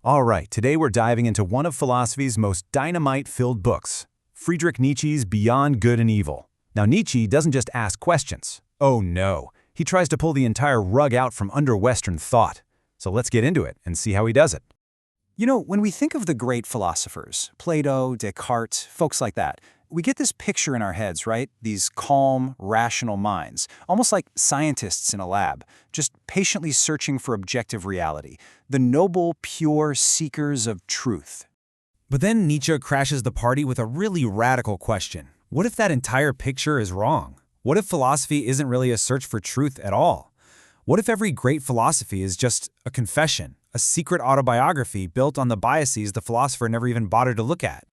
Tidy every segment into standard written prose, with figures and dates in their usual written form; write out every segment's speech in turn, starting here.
All right, today we're diving into one of philosophy's most dynamite-filled books, Friedrich Nietzsche's Beyond Good and Evil. Now, Nietzsche doesn't just ask questions. Oh no, he tries to pull the entire rug out from under Western thought. So let's get into it and see how he does it. You know, when we think of the great philosophers, Plato, Descartes, folks like that, we get this picture in our heads, right? These calm, rational minds, almost like scientists in a lab, just patiently searching for objective reality, the noble, pure seekers of truth. But then Nietzsche crashes the party with a really radical question. What if that entire picture is wrong? What if philosophy isn't really a search for truth at all? What if every great philosophy is just a confession, a secret autobiography built on the biases the philosopher never even bothered to look at?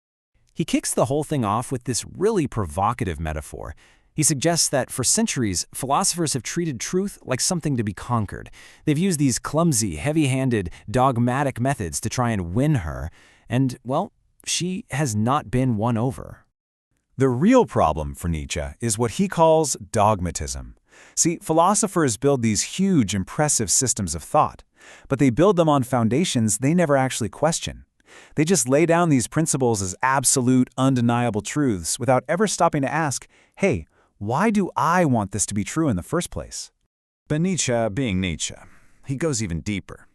He kicks the whole thing off with this really provocative metaphor. He suggests that for centuries, philosophers have treated truth like something to be conquered. They've used these clumsy, heavy-handed, dogmatic methods to try and win her, and, well, she has not been won over. The real problem for Nietzsche is what he calls dogmatism. See, philosophers build these huge, impressive systems of thought, but they build them on foundations they never actually question. They just lay down these principles as absolute, undeniable truths without ever stopping to ask, hey, why do I want this to be true in the first place? But Nietzsche, being Nietzsche, he goes even deeper.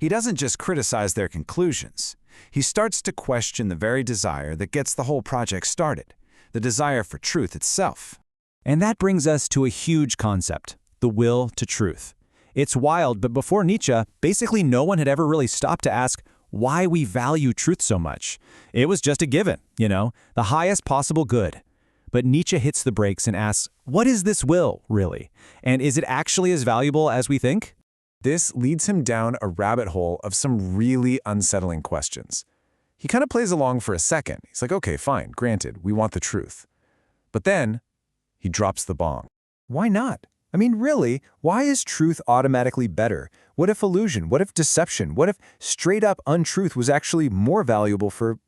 He doesn't just criticize their conclusions. He starts to question the very desire that gets the whole project started, the desire for truth itself. And that brings us to a huge concept, the will to truth. It's wild, but before Nietzsche, basically no one had ever really stopped to ask why we value truth so much. It was just a given, the highest possible good. But Nietzsche hits the brakes and asks, what is this will, really? And is it actually as valuable as we think? This leads him down a rabbit hole of some really unsettling questions. He kind of plays along for a second. He's like, okay, fine, granted, we want the truth. But then he drops the bomb. Why not? I mean, really, why is truth automatically better? What if illusion? What if deception? What if straight-up untruth was actually more valuable for,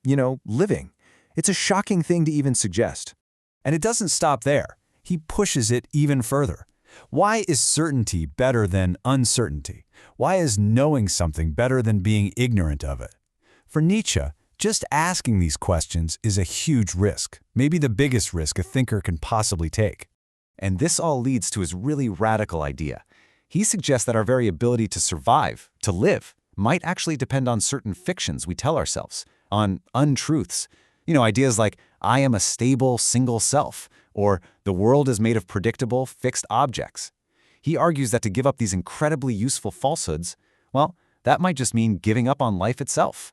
living? It's a shocking thing to even suggest. And it doesn't stop there. He pushes it even further. Why is certainty better than uncertainty? Why is knowing something better than being ignorant of it? For Nietzsche, just asking these questions is a huge risk, maybe the biggest risk a thinker can possibly take. And this all leads to his really radical idea. He suggests that our very ability to survive, to live, might actually depend on certain fictions we tell ourselves, on untruths. Ideas like, I am a stable, single self, or the world is made of predictable, fixed objects. He argues that to give up these incredibly useful falsehoods, well, that might just mean giving up on life itself.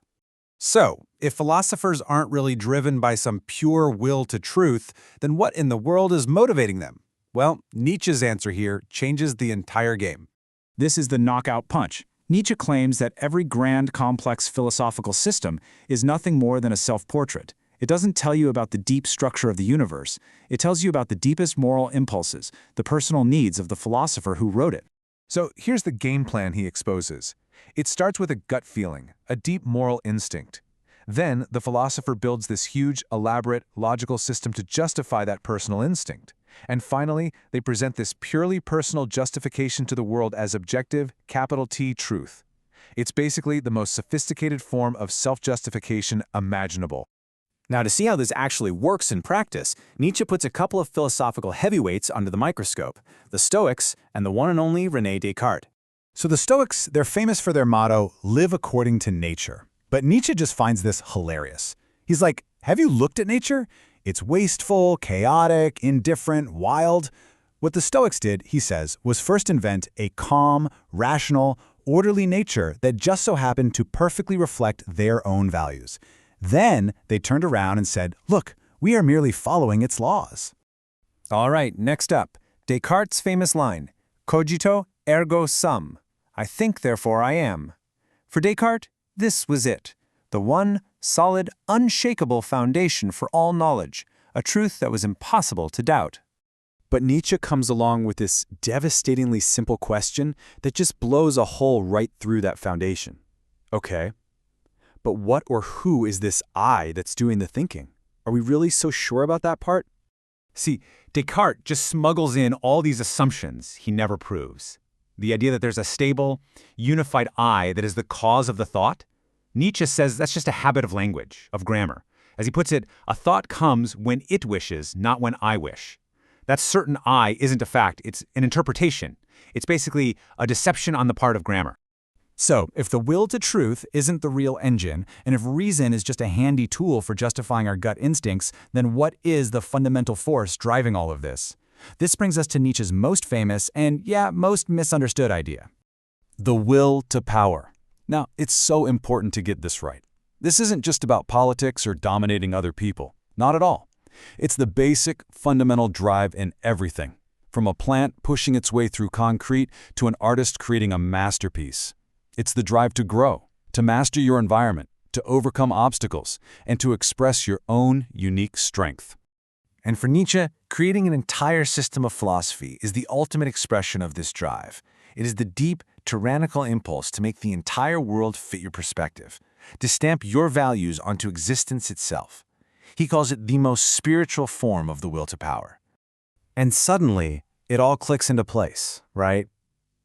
So, if philosophers aren't really driven by some pure will to truth, then what in the world is motivating them? Well, Nietzsche's answer here changes the entire game. This is the knockout punch. Nietzsche claims that every grand, complex philosophical system is nothing more than a self-portrait. It doesn't tell you about the deep structure of the universe. It tells you about the deepest moral impulses, the personal needs of the philosopher who wrote it. So here's the game plan he exposes. It starts with a gut feeling, a deep moral instinct. Then the philosopher builds this huge, elaborate, logical system to justify that personal instinct. And finally, they present this purely personal justification to the world as objective, capital T, truth. It's basically the most sophisticated form of self-justification imaginable. Now, to see how this actually works in practice, Nietzsche puts a couple of philosophical heavyweights under the microscope, the Stoics and the one and only René Descartes. So the Stoics, they're famous for their motto, live according to nature. But Nietzsche just finds this hilarious. He's like, have you looked at nature? It's wasteful, chaotic, indifferent, wild. What the Stoics did, he says, was first invent a calm, rational, orderly nature that just so happened to perfectly reflect their own values. Then they turned around and said, look, we are merely following its laws. All right, next up, Descartes' famous line, cogito ergo sum. I think, therefore I am. For Descartes, this was it, the one solid, unshakable foundation for all knowledge, a truth that was impossible to doubt. But Nietzsche comes along with this devastatingly simple question that just blows a hole right through that foundation. Okay, but what or who is this I that's doing the thinking? Are we really so sure about that part? See, Descartes just smuggles in all these assumptions he never proves. The idea that there's a stable, unified I that is the cause of the thought? Nietzsche says that's just a habit of language, of grammar. As he puts it, a thought comes when it wishes, not when I wish. That certain I isn't a fact, it's an interpretation. It's basically a deception on the part of grammar. So, if the will to truth isn't the real engine, and if reason is just a handy tool for justifying our gut instincts, then what is the fundamental force driving all of this? This brings us to Nietzsche's most famous and, most misunderstood idea. The will to power. Now, it's so important to get this right. This isn't just about politics or dominating other people. Not at all. It's the basic, fundamental drive in everything. From a plant pushing its way through concrete to an artist creating a masterpiece. It's the drive to grow, to master your environment, to overcome obstacles, and to express your own unique strength. And for Nietzsche, creating an entire system of philosophy is the ultimate expression of this drive. It is the deep, tyrannical impulse to make the entire world fit your perspective, to stamp your values onto existence itself. He calls it the most spiritual form of the will to power. And suddenly, it all clicks into place, right?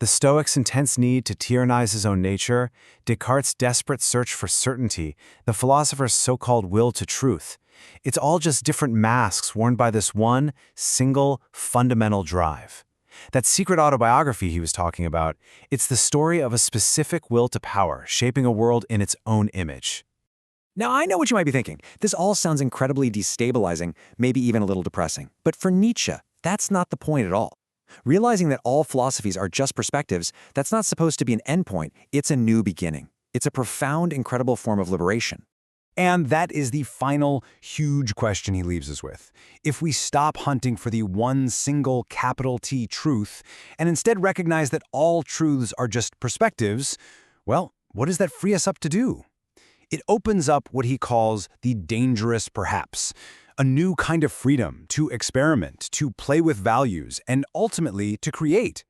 The Stoic's intense need to tyrannize his own nature, Descartes' desperate search for certainty, the philosopher's so-called will to truth. It's all just different masks worn by this one, single, fundamental drive. That secret autobiography he was talking about, it's the story of a specific will to power, shaping a world in its own image. Now, I know what you might be thinking. This all sounds incredibly destabilizing, maybe even a little depressing. But for Nietzsche, that's not the point at all. Realizing that all philosophies are just perspectives, that's not supposed to be an endpoint. It's a new beginning. It's a profound, incredible form of liberation. And that is the final, huge question he leaves us with. If we stop hunting for the one single capital T truth and instead recognize that all truths are just perspectives, well, what does that free us up to do? It opens up what he calls the dangerous perhaps, a new kind of freedom to experiment, to play with values, and ultimately to create.